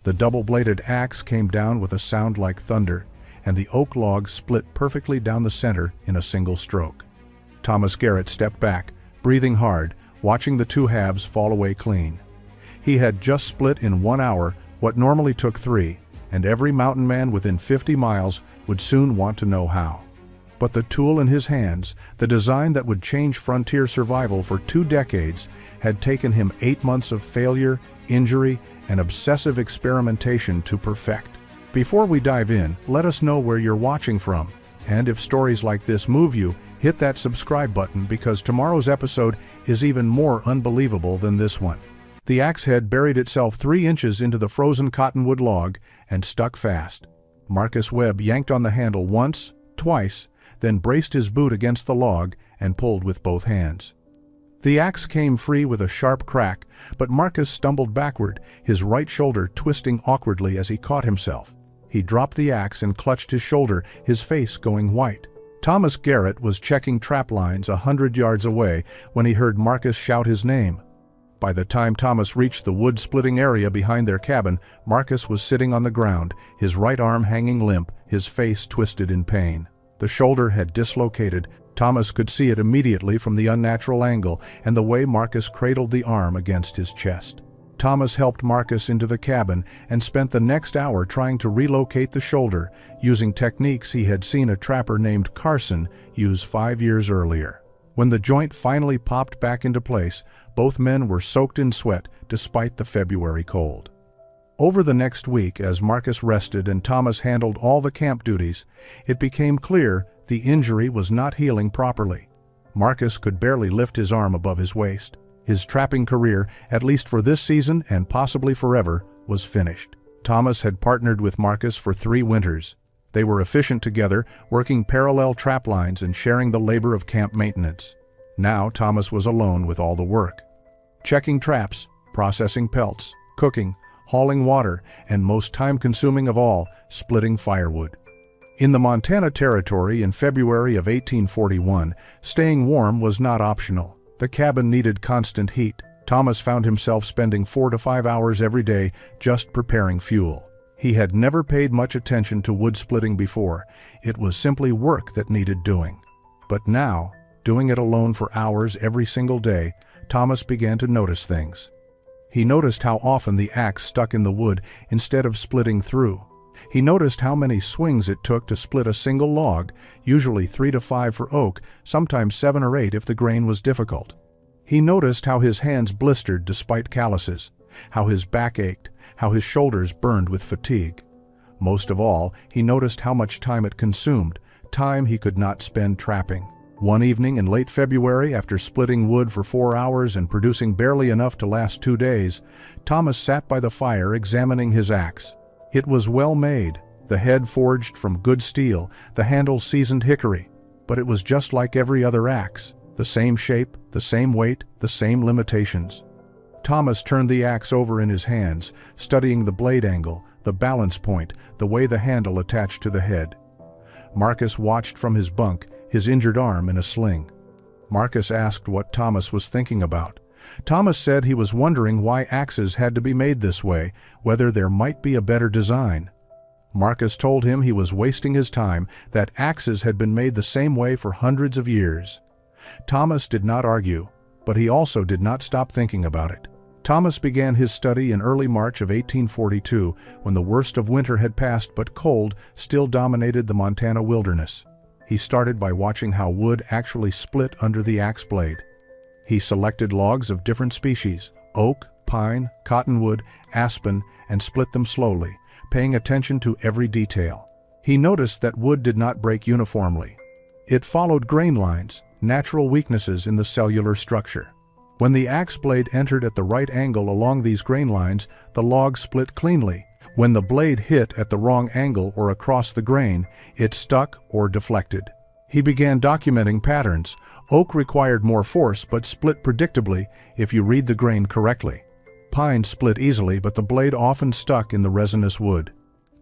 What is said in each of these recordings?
The double-bladed axe came down with a sound like thunder, and the oak log split perfectly down the center in a single stroke. Thomas Garrett stepped back, breathing hard, watching the two halves fall away clean. He had just split in 1 hour what normally took 3, and every mountain man within 50 miles would soon want to know how. But the tool in his hands, the design that would change frontier survival for 2 decades, had taken him 8 months of failure, injury, and obsessive experimentation to perfect. Before we dive in, let us know where you're watching from. And if stories like this move you, hit that subscribe button because tomorrow's episode is even more unbelievable than this one. The axe head buried itself 3 inches into the frozen cottonwood log and stuck fast. Marcus Webb yanked on the handle once, twice, then braced his boot against the log and pulled with both hands. The axe came free with a sharp crack, but Marcus stumbled backward, his right shoulder twisting awkwardly as he caught himself. He dropped the axe and clutched his shoulder, his face going white. Thomas Garrett was checking trap lines 100 yards away when he heard Marcus shout his name. By the time Thomas reached the wood-splitting area behind their cabin, Marcus was sitting on the ground, his right arm hanging limp, his face twisted in pain. The shoulder had dislocated. Thomas could see it immediately from the unnatural angle and the way Marcus cradled the arm against his chest. Thomas helped Marcus into the cabin and spent the next hour trying to relocate the shoulder, using techniques he had seen a trapper named Carson use 5 years earlier. When the joint finally popped back into place, both men were soaked in sweat despite the February cold. Over the next week, as Marcus rested and Thomas handled all the camp duties, it became clear the injury was not healing properly. Marcus could barely lift his arm above his waist. His trapping career, at least for this season and possibly forever, was finished. Thomas had partnered with Marcus for 3 winters. They were efficient together, working parallel trap lines and sharing the labor of camp maintenance. Now Thomas was alone with all the work. Checking traps, processing pelts, cooking, hauling water, and most time-consuming of all, splitting firewood. In the Montana Territory in February of 1841, staying warm was not optional. The cabin needed constant heat. Thomas found himself spending 4 to 5 hours every day just preparing fuel. He had never paid much attention to wood splitting before. It was simply work that needed doing. But now, doing it alone for hours every single day, Thomas began to notice things. He noticed how often the axe stuck in the wood instead of splitting through. He noticed how many swings it took to split a single log, usually 3 to 5 for oak, sometimes 7 or 8 if the grain was difficult. He noticed how his hands blistered despite calluses, how his back ached, how his shoulders burned with fatigue. Most of all, he noticed how much time it consumed, time he could not spend trapping. One evening in late February, after splitting wood for 4 hours and producing barely enough to last 2 days, Thomas sat by the fire examining his axe. It was well made, the head forged from good steel, the handle seasoned hickory, but it was just like every other axe, the same shape, the same weight, the same limitations. Thomas turned the axe over in his hands, studying the blade angle, the balance point, the way the handle attached to the head. Marcus watched from his bunk, his injured arm in a sling. Marcus asked what Thomas was thinking about. Thomas said he was wondering why axes had to be made this way, whether there might be a better design. Marcus told him he was wasting his time, that axes had been made the same way for hundreds of years. Thomas did not argue, but he also did not stop thinking about it. Thomas began his study in early March of 1842, when the worst of winter had passed but cold still dominated the Montana wilderness. He started by watching how wood actually split under the axe blade. He selected logs of different species, oak, pine, cottonwood, aspen, and split them slowly, paying attention to every detail. He noticed that wood did not break uniformly. It followed grain lines, natural weaknesses in the cellular structure. When the axe blade entered at the right angle along these grain lines, the log split cleanly. When the blade hit at the wrong angle or across the grain, it stuck or deflected. He began documenting patterns. Oak required more force but split predictably if you read the grain correctly. Pine split easily, but the blade often stuck in the resinous wood.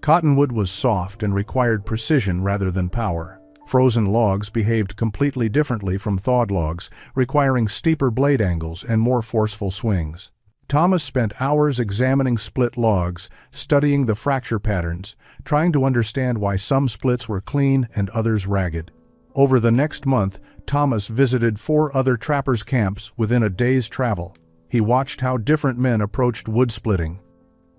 Cottonwood was soft and required precision rather than power. Frozen logs behaved completely differently from thawed logs, requiring steeper blade angles and more forceful swings. Thomas spent hours examining split logs, studying the fracture patterns, trying to understand why some splits were clean and others ragged. Over the next month, Thomas visited 4 other trappers' camps within a day's travel. He watched how different men approached wood splitting.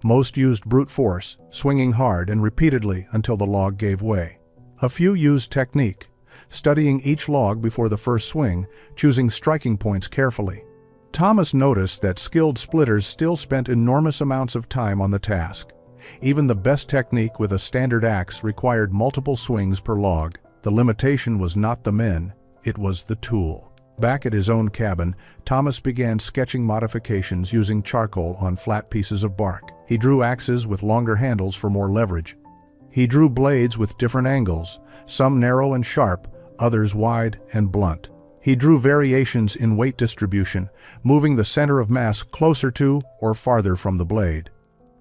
Most used brute force, swinging hard and repeatedly until the log gave way. A few used technique, studying each log before the first swing, choosing striking points carefully. Thomas noticed that skilled splitters still spent enormous amounts of time on the task. Even the best technique with a standard axe required multiple swings per log. The limitation was not the men, it was the tool. Back at his own cabin, Thomas began sketching modifications using charcoal on flat pieces of bark. He drew axes with longer handles for more leverage. He drew blades with different angles, some narrow and sharp, others wide and blunt. He drew variations in weight distribution, moving the center of mass closer to or farther from the blade.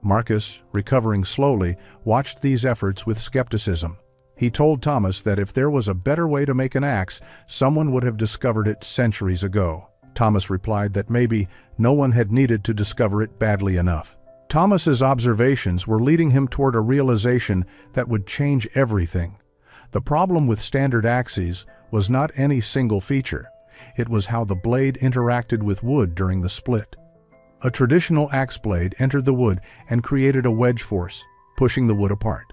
Marcus, recovering slowly, watched these efforts with skepticism. He told Thomas that if there was a better way to make an axe, someone would have discovered it centuries ago. Thomas replied that maybe no one had needed to discover it badly enough. Thomas's observations were leading him toward a realization that would change everything. The problem with standard axes was not any single feature. It was how the blade interacted with wood during the split. A traditional axe blade entered the wood and created a wedge force, pushing the wood apart.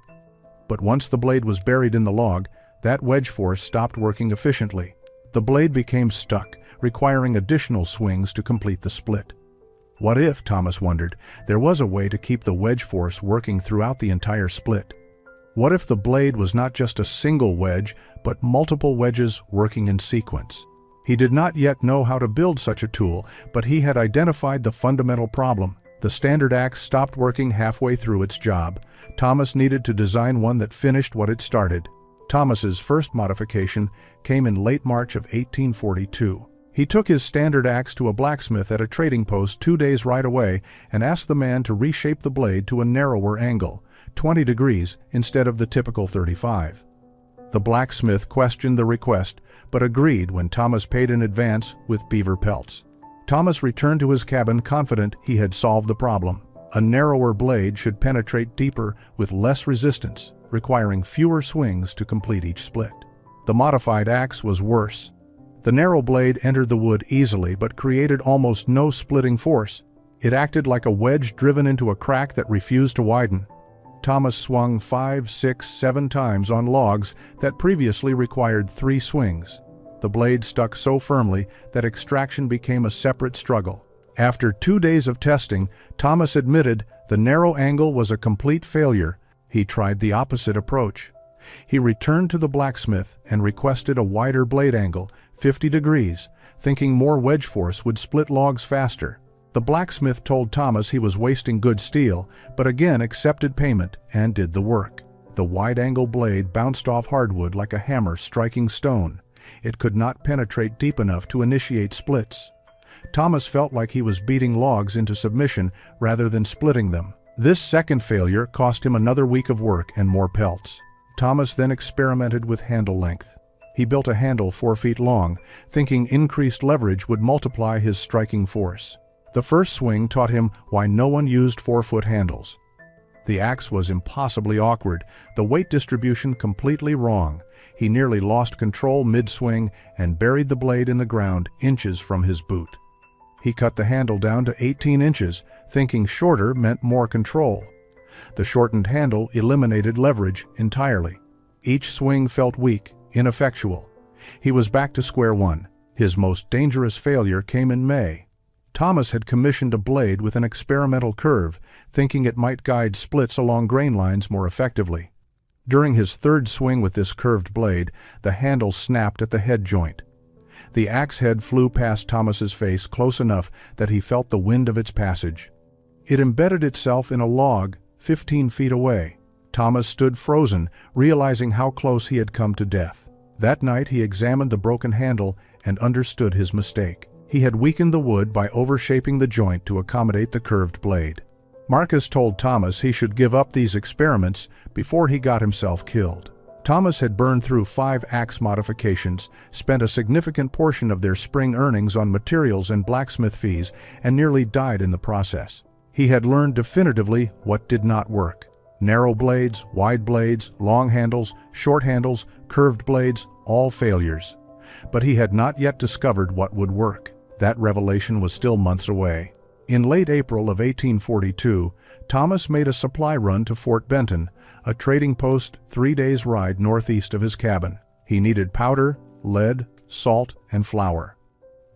But once the blade was buried in the log, that wedge force stopped working efficiently. The blade became stuck, requiring additional swings to complete the split. What if, Thomas wondered, there was a way to keep the wedge force working throughout the entire split? What if the blade was not just a single wedge, but multiple wedges working in sequence? He did not yet know how to build such a tool, but he had identified the fundamental problem. The standard axe stopped working halfway through its job. Thomas needed to design one that finished what it started. Thomas's first modification came in late March of 1842. He took his standard axe to a blacksmith at a trading post 2 days right away and asked the man to reshape the blade to a narrower angle, 20 degrees instead of the typical 35. The blacksmith questioned the request, but agreed when Thomas paid in advance with beaver pelts. Thomas returned to his cabin confident he had solved the problem. A narrower blade should penetrate deeper with less resistance, requiring fewer swings to complete each split. The modified axe was worse. The narrow blade entered the wood easily but created almost no splitting force. It acted like a wedge driven into a crack that refused to widen. Thomas swung 5, 6, 7 times on logs that previously required 3 swings. The blade stuck so firmly that extraction became a separate struggle. After 2 days of testing, Thomas admitted the narrow angle was a complete failure. He tried the opposite approach. He returned to the blacksmith and requested a wider blade angle, 50 degrees, thinking more wedge force would split logs faster. The blacksmith told Thomas he was wasting good steel, but again accepted payment and did the work. The wide-angle blade bounced off hardwood like a hammer striking stone. It could not penetrate deep enough to initiate splits. Thomas felt like he was beating logs into submission rather than splitting them. This second failure cost him another week of work and more pelts. Thomas then experimented with handle length. He built a handle 4 feet long, thinking increased leverage would multiply his striking force. The first swing taught him why no one used 4-foot handles. The axe was impossibly awkward, the weight distribution completely wrong. He nearly lost control mid-swing and buried the blade in the ground inches from his boot. He cut the handle down to 18 inches, thinking shorter meant more control. The shortened handle eliminated leverage entirely. Each swing felt weak, ineffectual. He was back to square one. His most dangerous failure came in May. Thomas had commissioned a blade with an experimental curve, thinking it might guide splits along grain lines more effectively. During his third swing with this curved blade, the handle snapped at the head joint. The axe head flew past Thomas's face close enough that he felt the wind of its passage. It embedded itself in a log 15 feet away. Thomas stood frozen, realizing how close he had come to death. That night he examined the broken handle and understood his mistake. He had weakened the wood by overshaping the joint to accommodate the curved blade. Marcus told Thomas he should give up these experiments before he got himself killed. Thomas had burned through 5 axe modifications, spent a significant portion of their spring earnings on materials and blacksmith fees, and nearly died in the process. He had learned definitively what did not work. Narrow blades, wide blades, long handles, short handles, curved blades, all failures. But he had not yet discovered what would work. That revelation was still months away. In late April of 1842, Thomas made a supply run to Fort Benton, a trading post 3 days' ride northeast of his cabin. He needed powder, lead, salt, and flour.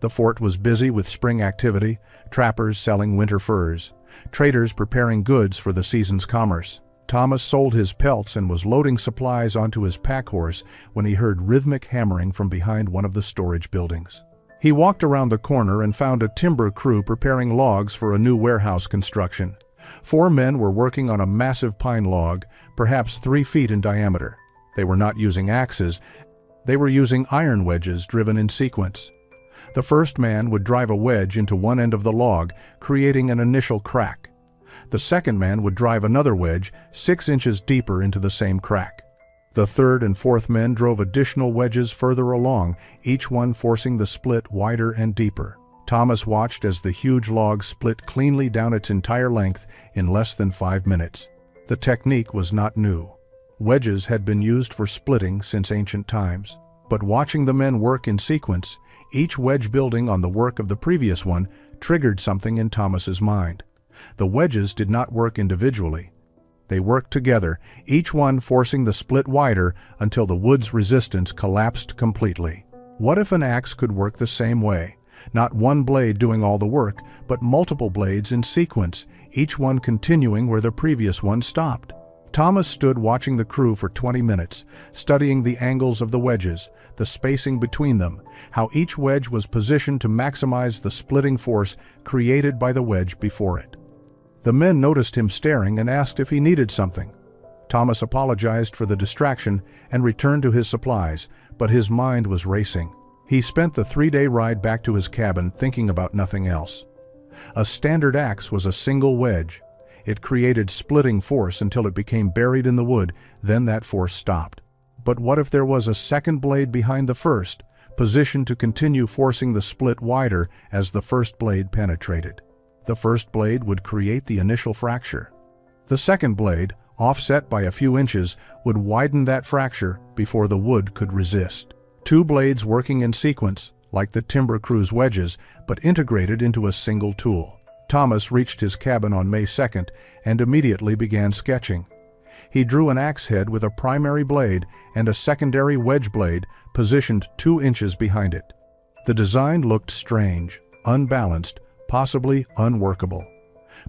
The fort was busy with spring activity, trappers selling winter furs, traders preparing goods for the season's commerce. Thomas sold his pelts and was loading supplies onto his pack horse when he heard rhythmic hammering from behind one of the storage buildings. He walked around the corner and found a timber crew preparing logs for a new warehouse construction. 4 men were working on a massive pine log, perhaps 3 feet in diameter. They were not using axes, they were using iron wedges driven in sequence. The first man would drive a wedge into one end of the log, creating an initial crack. The second man would drive another wedge 6 inches deeper into the same crack. The third and fourth men drove additional wedges further along, each one forcing the split wider and deeper. Thomas watched as the huge log split cleanly down its entire length in less than 5 minutes. The technique was not new. Wedges had been used for splitting since ancient times. But watching the men work in sequence, each wedge building on the work of the previous one, triggered something in Thomas's mind. The wedges did not work individually. They worked together, each one forcing the split wider until the wood's resistance collapsed completely. What if an axe could work the same way? Not one blade doing all the work, but multiple blades in sequence, each one continuing where the previous one stopped. Thomas stood watching the crew for 20 minutes, studying the angles of the wedges, the spacing between them, how each wedge was positioned to maximize the splitting force created by the wedge before it. The men noticed him staring and asked if he needed something. Thomas apologized for the distraction and returned to his supplies, but his mind was racing. He spent the 3-day ride back to his cabin thinking about nothing else. A standard axe was a single wedge. It created splitting force until it became buried in the wood, then that force stopped. But what if there was a second blade behind the first, positioned to continue forcing the split wider as the first blade penetrated? The first blade would create the initial fracture. The second blade, offset by a few inches, would widen that fracture before the wood could resist. 2 blades working in sequence, like the timber crew's wedges, but integrated into a single tool. Thomas reached his cabin on May 2nd and immediately began sketching. He drew an axe head with a primary blade and a secondary wedge blade positioned 2 inches behind it. The design looked strange, unbalanced, possibly unworkable.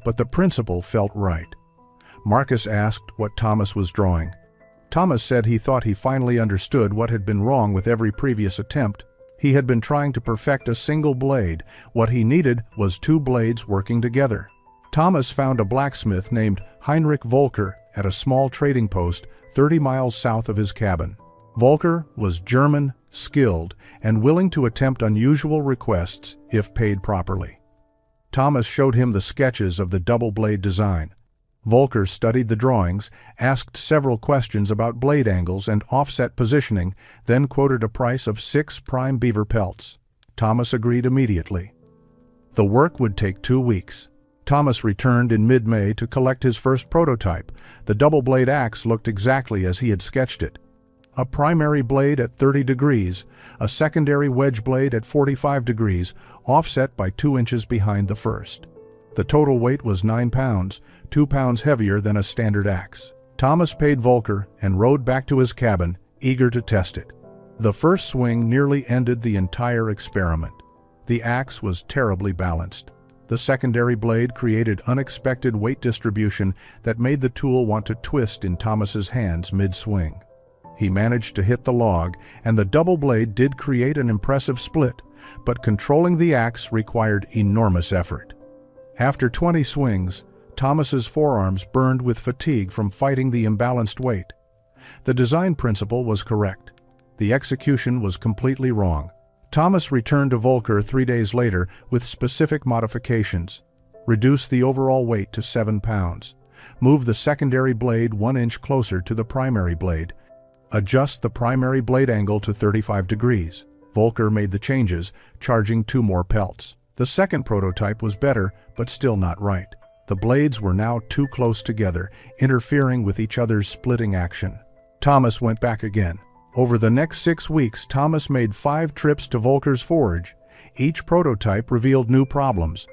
But the principle felt right. Marcus asked what Thomas was drawing. Thomas said he thought he finally understood what had been wrong with every previous attempt. He had been trying to perfect a single blade. What he needed was 2 blades working together. Thomas found a blacksmith named Heinrich Volker at a small trading post 30 miles south of his cabin. Volker was German, skilled, and willing to attempt unusual requests if paid properly. Thomas showed him the sketches of the double blade design. Volker studied the drawings, asked several questions about blade angles and offset positioning, then quoted a price of 6 prime beaver pelts. Thomas agreed immediately. The work would take 2 weeks. Thomas returned in mid-May to collect his first prototype. The double blade axe looked exactly as he had sketched it. A primary blade at 30 degrees, a secondary wedge blade at 45 degrees, offset by 2 inches behind the first. The total weight was 9 pounds, 2 pounds heavier than a standard axe. Thomas paid Volker and rode back to his cabin, eager to test it. The first swing nearly ended the entire experiment. The axe was terribly balanced. The secondary blade created unexpected weight distribution that made the tool want to twist in Thomas's hands mid-swing. He managed to hit the log, and the double blade did create an impressive split, but controlling the axe required enormous effort. After 20 swings, Thomas's forearms burned with fatigue from fighting the imbalanced weight. The design principle was correct. The execution was completely wrong. Thomas returned to Volker 3 days later with specific modifications. Reduce the overall weight to 7 pounds. Move the secondary blade 1 inch closer to the primary blade. Adjust the primary blade angle to 35 degrees. Volker made the changes, charging 2 more pelts. The second prototype was better, but still not right. The blades were now too close together, interfering with each other's splitting action. Thomas went back again. Over the next 6 weeks, Thomas made 5 trips to Volker's forge. Each prototype revealed new problems.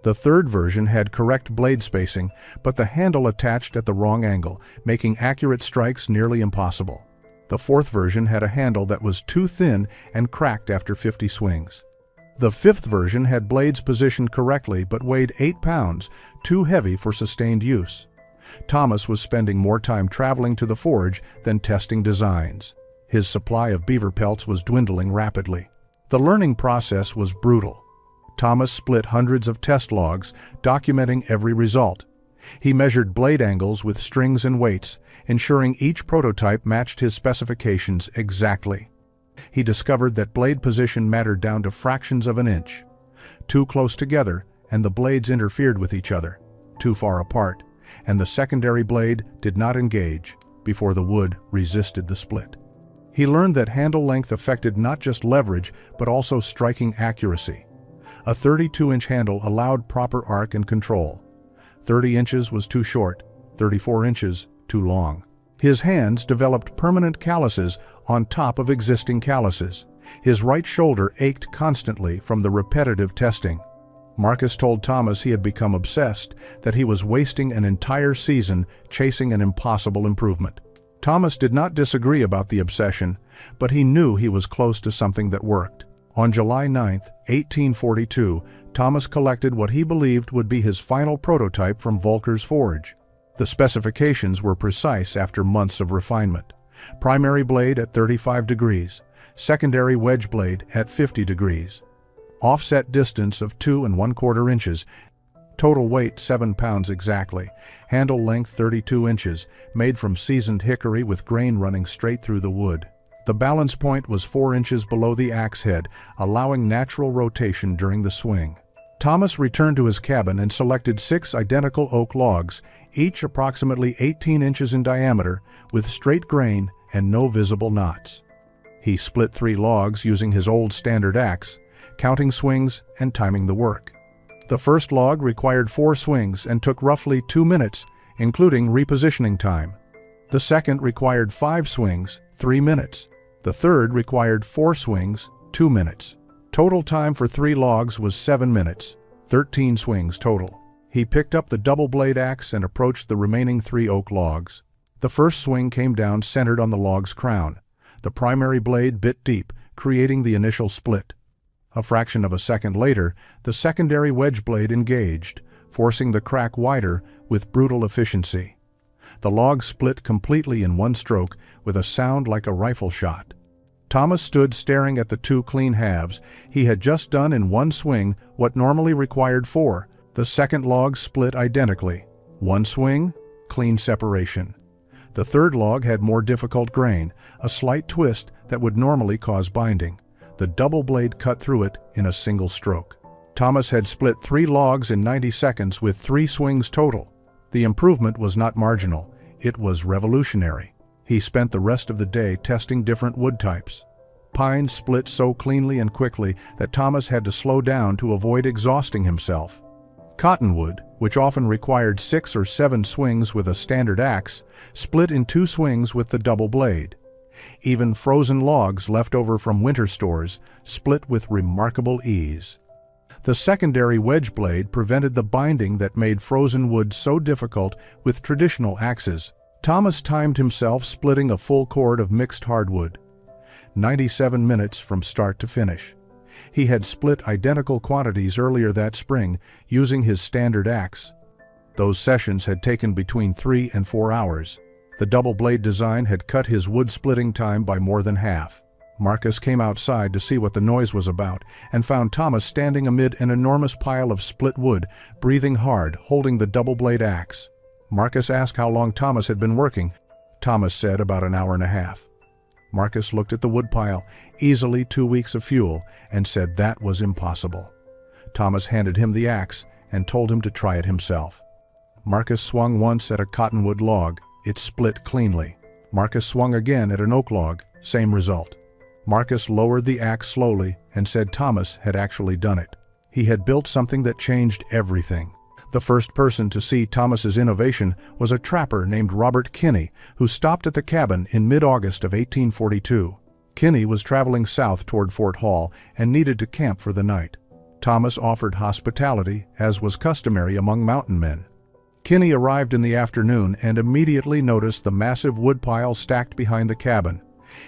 The third version had correct blade spacing, but the handle attached at the wrong angle, making accurate strikes nearly impossible. The fourth version had a handle that was too thin and cracked after 50 swings. The fifth version had blades positioned correctly but weighed 8 pounds, too heavy for sustained use. Thomas was spending more time traveling to the forge than testing designs. His supply of beaver pelts was dwindling rapidly. The learning process was brutal. Thomas split hundreds of test logs, documenting every result. He measured blade angles with strings and weights, ensuring each prototype matched his specifications exactly. He discovered that blade position mattered down to fractions of an inch. Too close together, and the blades interfered with each other. Too far apart, and the secondary blade did not engage before the wood resisted the split. He learned that handle length affected not just leverage, but also striking accuracy. A 32-inch handle allowed proper arc and control. 30 inches was too short, 34 inches too long. His hands developed permanent calluses on top of existing calluses. His right shoulder ached constantly from the repetitive testing. Marcus told Thomas he had become obsessed, that he was wasting an entire season chasing an impossible improvement. Thomas did not disagree about the obsession, but he knew he was close to something that worked. On July 9, 1842, Thomas collected what he believed would be his final prototype from Volker's forge. The specifications were precise after months of refinement. Primary blade at 35 degrees, secondary wedge blade at 50 degrees. Offset distance of 2 1/4 inches, total weight 7 pounds exactly, handle length 32 inches, made from seasoned hickory with grain running straight through the wood. The balance point was 4 inches below the axe head, allowing natural rotation during the swing. Thomas returned to his cabin and selected 6 identical oak logs, each approximately 18 inches in diameter, with straight grain and no visible knots. He split 3 logs using his old standard axe, counting swings and timing the work. The first log required 4 swings and took roughly 2 minutes, including repositioning time. The second required 5 swings, 3 minutes. The third required 4 swings, 2 minutes. Total time for 3 logs was 7 minutes, 13 swings total. He picked up the double blade axe and approached the remaining 3 oak logs. The first swing came down centered on the log's crown. The primary blade bit deep, creating the initial split. A fraction of a second later, the secondary wedge blade engaged, forcing the crack wider with brutal efficiency. The log split completely in one stroke with a sound like a rifle shot. Thomas stood staring at the 2 clean halves. He had just done in one swing what normally required 4. The second log split identically. 1 swing, clean separation. The third log had more difficult grain, a slight twist that would normally cause binding. The double blade cut through it in a single stroke. Thomas had split 3 logs in 90 seconds with 3 swings total. The improvement was not marginal, it was revolutionary. He spent the rest of the day testing different wood types. Pine split so cleanly and quickly that Thomas had to slow down to avoid exhausting himself. Cottonwood, which often required 6 or 7 swings with a standard axe, split in 2 swings with the double blade. Even frozen logs left over from winter stores split with remarkable ease. The secondary wedge blade prevented the binding that made frozen wood so difficult with traditional axes. Thomas timed himself splitting a full cord of mixed hardwood. 97 minutes from start to finish. He had split identical quantities earlier that spring using his standard axe. Those sessions had taken between 3 and 4 hours. The double blade design had cut his wood splitting time by more than half. Marcus came outside to see what the noise was about and found Thomas standing amid an enormous pile of split wood, breathing hard, holding the double blade axe. Marcus asked how long Thomas had been working. Thomas said about an hour and a half. Marcus looked at the woodpile, easily 2 weeks of fuel, and said that was impossible. Thomas handed him the axe and told him to try it himself. Marcus swung once at a cottonwood log. It split cleanly. Marcus swung again at an oak log, same result. Marcus lowered the axe slowly and said Thomas had actually done it. He had built something that changed everything. The first person to see Thomas's innovation was a trapper named Robert Kinney, who stopped at the cabin in mid-August of 1842. Kinney was traveling south toward Fort Hall and needed to camp for the night. Thomas offered hospitality, as was customary among mountain men. Kinney arrived in the afternoon and immediately noticed the massive woodpile stacked behind the cabin.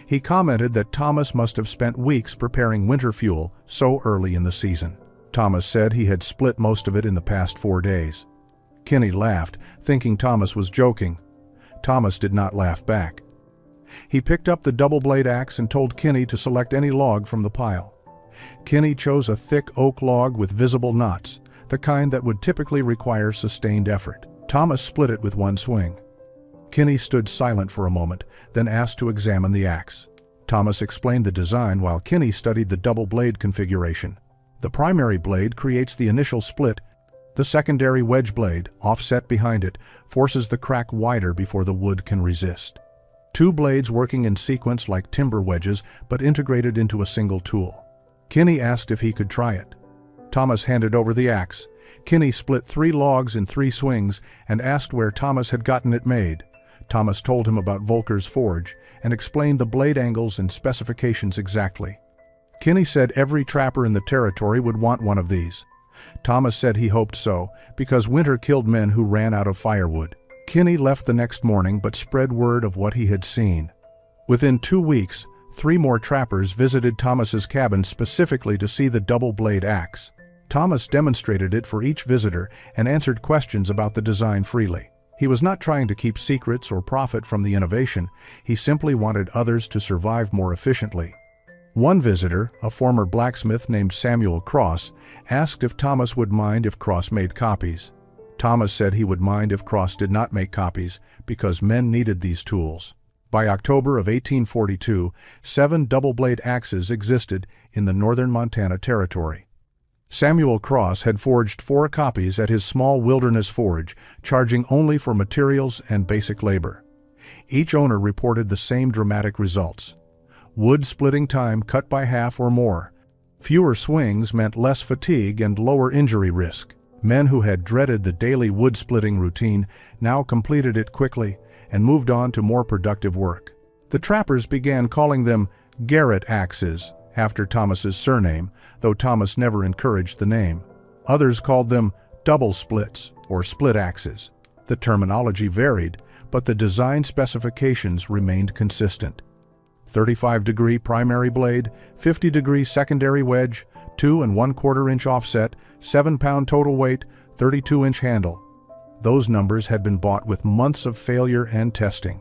He commented that Thomas must have spent weeks preparing winter fuel so early in the season. Thomas said he had split most of it in the past 4 days. Kinney laughed, thinking Thomas was joking. Thomas did not laugh back. He picked up the double-blade axe and told Kinney to select any log from the pile. Kinney chose a thick oak log with visible knots, the kind that would typically require sustained effort. Thomas split it with one swing. Kinney stood silent for a moment, then asked to examine the axe. Thomas explained the design while Kinney studied the double-blade configuration. The primary blade creates the initial split. The secondary wedge blade, offset behind it, forces the crack wider before the wood can resist. 2 blades working in sequence like timber wedges, but integrated into a single tool. Kinney asked if he could try it. Thomas handed over the axe. Kinney split 3 logs in 3 swings and asked where Thomas had gotten it made. Thomas told him about Volker's forge and explained the blade angles and specifications exactly. Kinney said every trapper in the territory would want one of these. Thomas said he hoped so, because winter killed men who ran out of firewood. Kinney left the next morning but spread word of what he had seen. Within 2 weeks, 3 more trappers visited Thomas's cabin specifically to see the double-blade axe. Thomas demonstrated it for each visitor and answered questions about the design freely. He was not trying to keep secrets or profit from the innovation. He simply wanted others to survive more efficiently. One visitor, a former blacksmith named Samuel Cross, asked if Thomas would mind if Cross made copies. Thomas said he would mind if Cross did not make copies, because men needed these tools. By October of 1842, 7 double-blade axes existed in the northern Montana Territory. Samuel Cross had forged 4 copies at his small wilderness forge, charging only for materials and basic labor. Each owner reported the same dramatic results. Wood splitting time cut by half or more. Fewer swings meant less fatigue and lower injury risk. Men who had dreaded the daily wood-splitting routine now completed it quickly and moved on to more productive work. The trappers began calling them Garrett axes, after Thomas's surname, though Thomas never encouraged the name. Others called them double splits or split axes. The terminology varied, but the design specifications remained consistent. 35-degree primary blade, 50-degree secondary wedge, 2 1/4 inch offset, 7-pound total weight, 32-inch handle. Those numbers had been bought with months of failure and testing.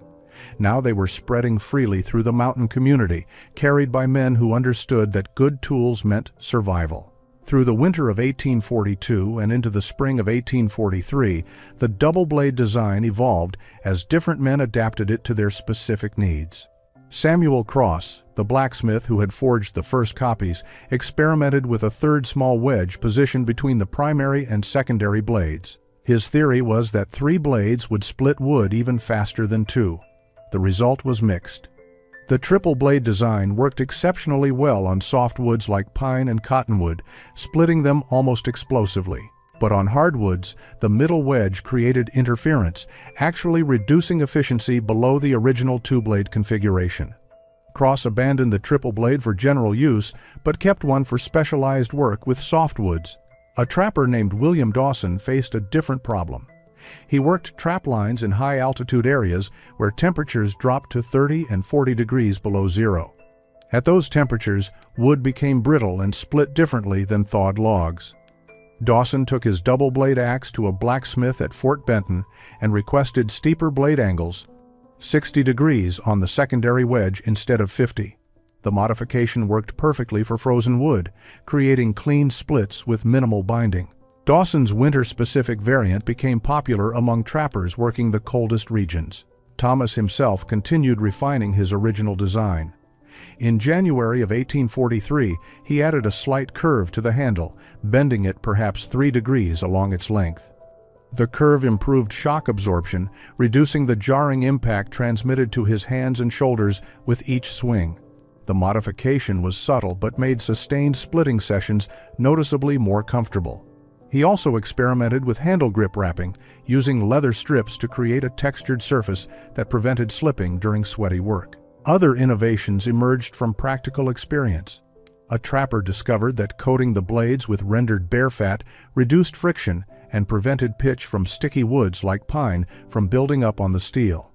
Now they were spreading freely through the mountain community, carried by men who understood that good tools meant survival. Through the winter of 1842 and into the spring of 1843, the double-blade design evolved as different men adapted it to their specific needs. Samuel Cross, the blacksmith who had forged the first copies, experimented with a 3rd small wedge positioned between the primary and secondary blades. His theory was that 3 blades would split wood even faster than 2. The result was mixed. The triple blade design worked exceptionally well on soft woods like pine and cottonwood, splitting them almost explosively. But on hardwoods, the middle wedge created interference, actually reducing efficiency below the original 2-blade configuration. Cross abandoned the triple blade for general use, but kept one for specialized work with softwoods. A trapper named William Dawson faced a different problem. He worked trap lines in high-altitude areas where temperatures dropped to 30 and 40 degrees below zero. At those temperatures, wood became brittle and split differently than thawed logs. Dawson took his double-blade axe to a blacksmith at Fort Benton and requested steeper blade angles, 60 degrees on the secondary wedge instead of 50. The modification worked perfectly for frozen wood, creating clean splits with minimal binding. Dawson's winter-specific variant became popular among trappers working the coldest regions. Thomas himself continued refining his original design. In January of 1843, he added a slight curve to the handle, bending it perhaps 3 degrees along its length. The curve improved shock absorption, reducing the jarring impact transmitted to his hands and shoulders with each swing. The modification was subtle but made sustained splitting sessions noticeably more comfortable. He also experimented with handle grip wrapping, using leather strips to create a textured surface that prevented slipping during sweaty work. Other innovations emerged from practical experience. A trapper discovered that coating the blades with rendered bear fat reduced friction and prevented pitch from sticky woods like pine from building up on the steel.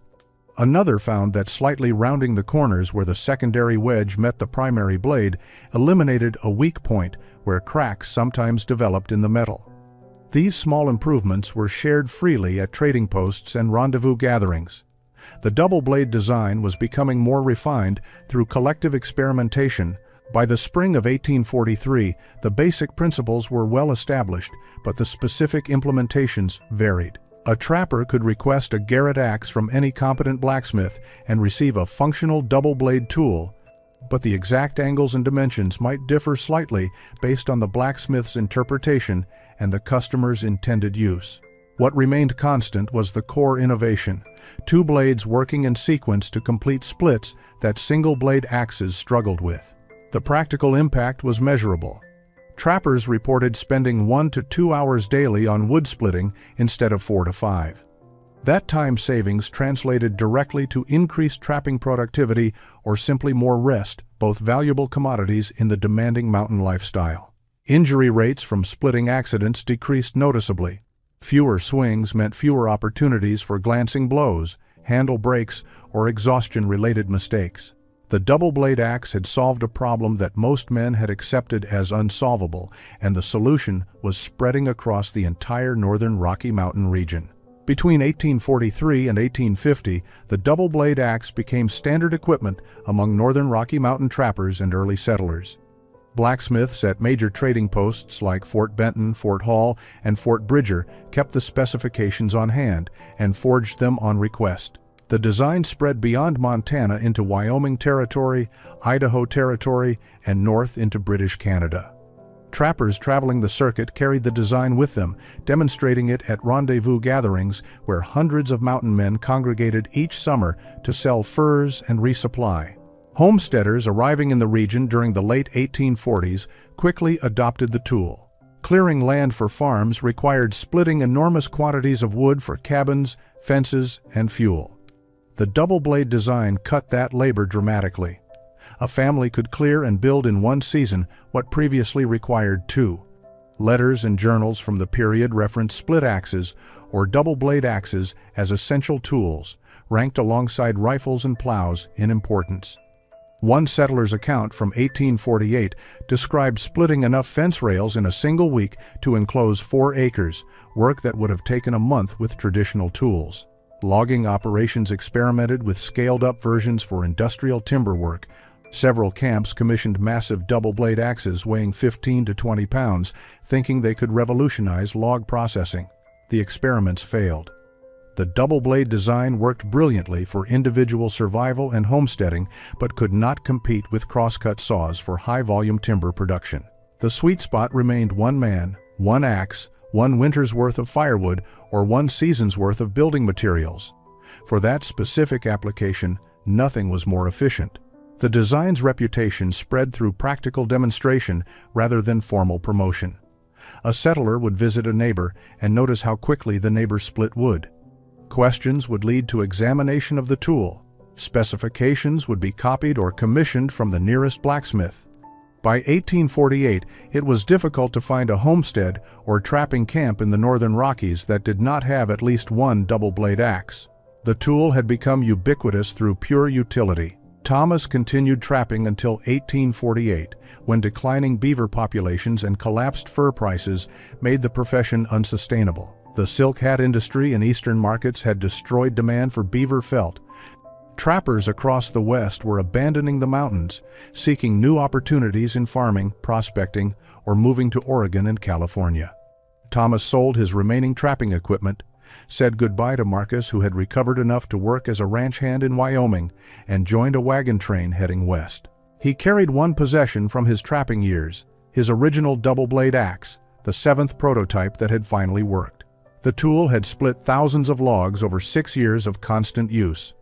Another found that slightly rounding the corners where the secondary wedge met the primary blade eliminated a weak point where cracks sometimes developed in the metal. These small improvements were shared freely at trading posts and rendezvous gatherings. The double blade design was becoming more refined through collective experimentation. By the spring of 1843, the basic principles were well established, but the specific implementations varied. A trapper could request a garrote axe from any competent blacksmith and receive a functional double-blade tool, but the exact angles and dimensions might differ slightly based on the blacksmith's interpretation and the customer's intended use. What remained constant was the core innovation: two blades working in sequence to complete splits that single-blade axes struggled with. The practical impact was measurable. Trappers reported spending 1 to 2 hours daily on wood splitting instead of 4 to 5. That time savings translated directly to increased trapping productivity or simply more rest, both valuable commodities in the demanding mountain lifestyle. Injury rates from splitting accidents decreased noticeably. Fewer swings meant fewer opportunities for glancing blows, handle breaks, or exhaustion-related mistakes. The double-blade axe had solved a problem that most men had accepted as unsolvable, and the solution was spreading across the entire northern Rocky Mountain region. Between 1843 and 1850, the double-blade axe became standard equipment among northern Rocky Mountain trappers and early settlers. Blacksmiths at major trading posts like Fort Benton, Fort Hall, and Fort Bridger kept the specifications on hand and forged them on request. The design spread beyond Montana into Wyoming Territory, Idaho Territory, and north into British Canada. Trappers traveling the circuit carried the design with them, demonstrating it at rendezvous gatherings where hundreds of mountain men congregated each summer to sell furs and resupply. Homesteaders arriving in the region during the late 1840s quickly adopted the tool. Clearing land for farms required splitting enormous quantities of wood for cabins, fences, and fuel. The double-blade design cut that labor dramatically. A family could clear and build in one season what previously required 2. Letters and journals from the period reference split axes or double-blade axes as essential tools, ranked alongside rifles and plows in importance. One settler's account from 1848 described splitting enough fence rails in a single week to enclose 4 acres, work that would have taken a month with traditional tools. Logging operations experimented with scaled-up versions for industrial timber work. Several camps commissioned massive double-blade axes weighing 15 to 20 pounds, thinking they could revolutionize log processing. The experiments failed. The double-blade design worked brilliantly for individual survival and homesteading, but could not compete with crosscut saws for high-volume timber production. The sweet spot remained one man, one axe, one winter's worth of firewood, or one season's worth of building materials. For that specific application, nothing was more efficient. The design's reputation spread through practical demonstration rather than formal promotion. A settler would visit a neighbor and notice how quickly the neighbor split wood. Questions would lead to examination of the tool. Specifications would be copied or commissioned from the nearest blacksmith. By 1848, it was difficult to find a homestead or trapping camp in the northern Rockies that did not have at least one double-blade axe. The tool had become ubiquitous through pure utility. Thomas continued trapping until 1848, when declining beaver populations and collapsed fur prices made the profession unsustainable. The silk hat industry in eastern markets had destroyed demand for beaver felt. Trappers across the West were abandoning the mountains, seeking new opportunities in farming, prospecting, or moving to Oregon and California. Thomas sold his remaining trapping equipment, said goodbye to Marcus, who had recovered enough to work as a ranch hand in Wyoming, and joined a wagon train heading west. He carried one possession from his trapping years, his original double-blade axe, the 7th prototype that had finally worked. The tool had split thousands of logs over 6 years of constant use.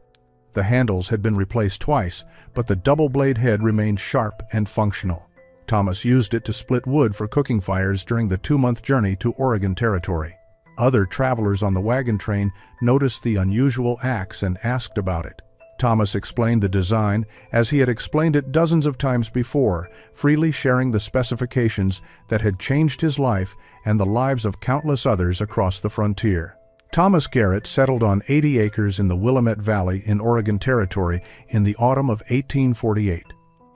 The handles had been replaced twice, but the double blade head remained sharp and functional. Thomas used it to split wood for cooking fires during the 2-month journey to Oregon Territory. Other travelers on the wagon train noticed the unusual axe and asked about it. Thomas explained the design as he had explained it dozens of times before, freely sharing the specifications that had changed his life and the lives of countless others across the frontier. Thomas Garrett settled on 80 acres in the Willamette Valley in Oregon Territory in the autumn of 1848.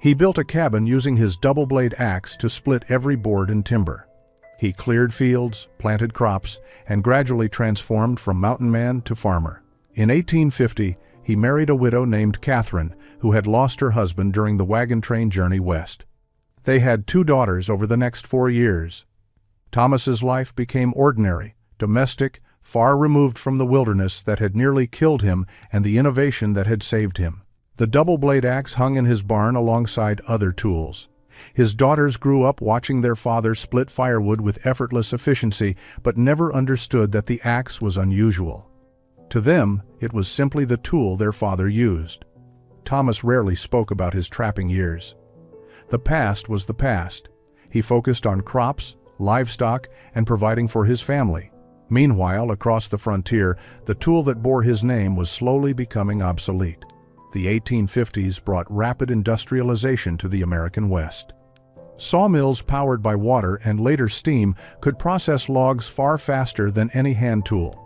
He built a cabin using his double-blade axe to split every board and timber. He cleared fields, planted crops, and gradually transformed from mountain man to farmer. In 1850, he married a widow named Catherine, who had lost her husband during the wagon train journey west. They had 2 daughters over the next 4 years. Thomas's life became ordinary, domestic, far removed from the wilderness that had nearly killed him and the innovation that had saved him. The double-blade axe hung in his barn alongside other tools. His daughters grew up watching their father split firewood with effortless efficiency, but never understood that the axe was unusual. To them, it was simply the tool their father used. Thomas rarely spoke about his trapping years. The past was the past. He focused on crops, livestock, and providing for his family. Meanwhile, across the frontier, the tool that bore his name was slowly becoming obsolete. The 1850s brought rapid industrialization to the American West. Sawmills powered by water and later steam could process logs far faster than any hand tool.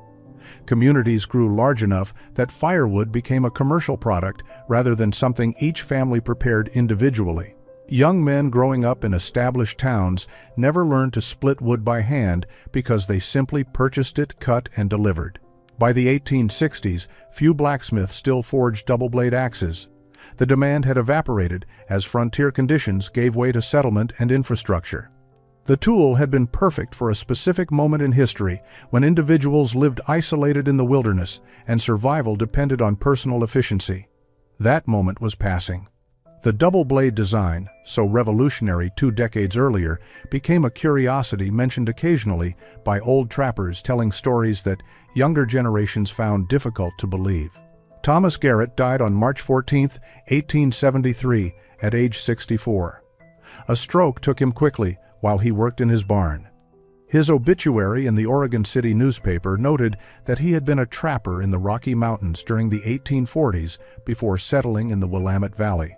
Communities grew large enough that firewood became a commercial product rather than something each family prepared individually. Young men growing up in established towns never learned to split wood by hand because they simply purchased it, cut, and delivered. By the 1860s, few blacksmiths still forged double-blade axes. The demand had evaporated as frontier conditions gave way to settlement and infrastructure. The tool had been perfect for a specific moment in history when individuals lived isolated in the wilderness and survival depended on personal efficiency. That moment was passing. The double-blade design, so revolutionary 2 decades earlier, became a curiosity mentioned occasionally by old trappers telling stories that younger generations found difficult to believe. Thomas Garrett died on March 14, 1873, at age 64. A stroke took him quickly while he worked in his barn. His obituary in the Oregon City newspaper noted that he had been a trapper in the Rocky Mountains during the 1840s before settling in the Willamette Valley.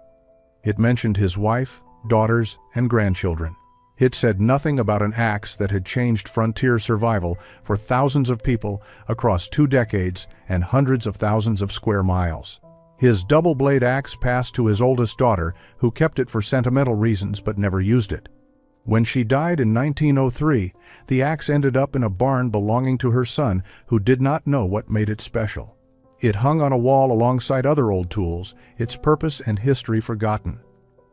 It mentioned his wife, daughters, and grandchildren. It said nothing about an axe that had changed frontier survival for thousands of people across 2 decades and hundreds of thousands of square miles. His double-blade axe passed to his oldest daughter, who kept it for sentimental reasons but never used it. When she died in 1903, the axe ended up in a barn belonging to her son, who did not know what made it special. It hung on a wall alongside other old tools, its purpose and history forgotten.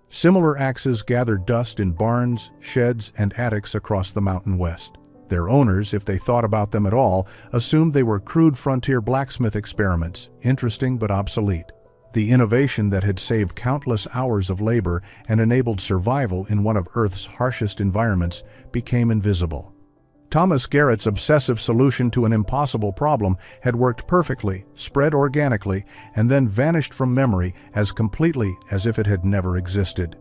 Similar axes gathered dust in barns, sheds, and attics across the Mountain West. Their owners, if they thought about them at all, assumed they were crude frontier blacksmith experiments, interesting but obsolete. The innovation that had saved countless hours of labor and enabled survival in one of Earth's harshest environments became invisible. Thomas Garrett's obsessive solution to an impossible problem had worked perfectly, spread organically, and then vanished from memory as completely as if it had never existed.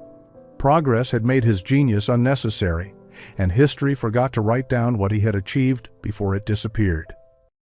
Progress had made his genius unnecessary, and history forgot to write down what he had achieved before it disappeared.